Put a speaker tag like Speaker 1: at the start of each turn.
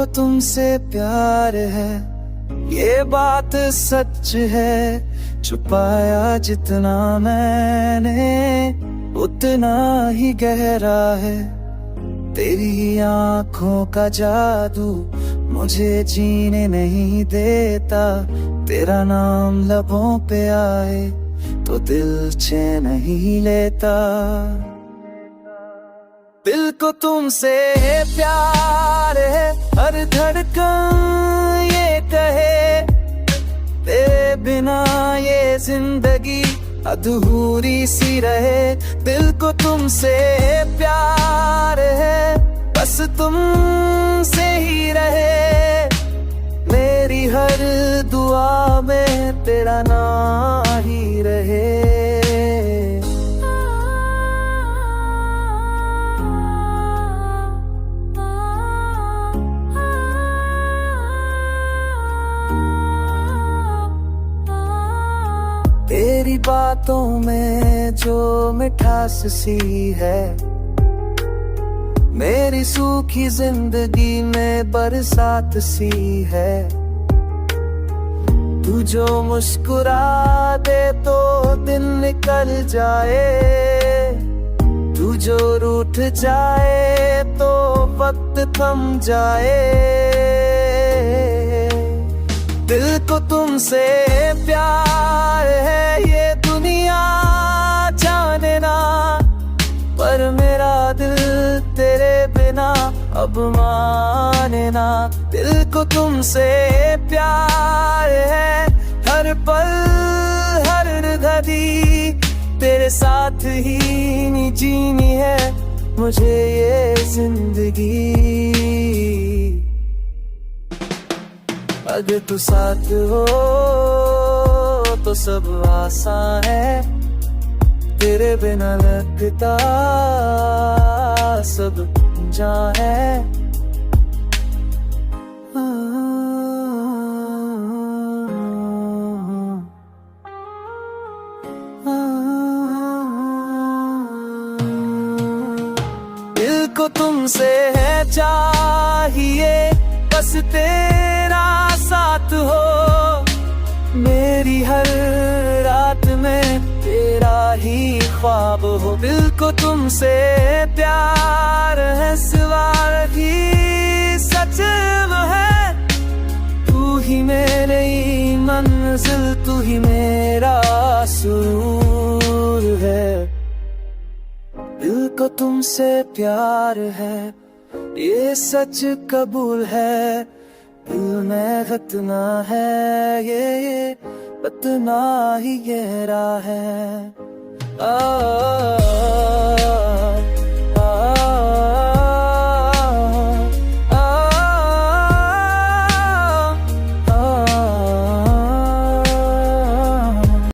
Speaker 1: को तुमसे प्यार है, ये बात सच है। छुपाया जितना मैंने उतना ही गहरा है। तेरी आंखों का जादू मुझे जीने नहीं देता। तेरा नाम लबों पे आए तो दिल चैन नहीं लेता। दिल को तुमसे प्यार है, हर धड़कन ये कहे तेरे बिना ये जिंदगी अधूरी सी रहे। दिल को तुमसे प्यार है, बस तुमसे ही रहे। मेरी हर दुआ में तेरा नाम ही रहे। तेरी बातों में जो मिठास सी है, मेरी सूखी जिंदगी में बरसात सी है। तू जो मुस्कुरा दे तो दिन निकल जाए, तू जो रूठ जाए तो वक्त थम जाए। दिल को तुमसे प्यार है, ये दुनिया जाने ना, पर मेरा दिल तेरे बिना अब माने ना। दिल को तुमसे प्यार है, हर पल हर घड़ी तेरे साथ ही जीनी है मुझे ये जिंदगी। अगर तू साथ हो तो सब आसान है, तेरे बिना लगता सब जहाँ है। दिल को तुमसे है चाहिए, बस तेरा साथ हो। मेरी हर रात में तेरा ही ख्वाब हो। दिल को तुमसे प्यार है, सिवार ही सच है। तू ही मेरी मंजिल, तू ही मेरा सुरूर है। दिल को तुमसे प्यार है, ये सच कबूल है। दिल में खतना है, ये इतना ही गहरा है।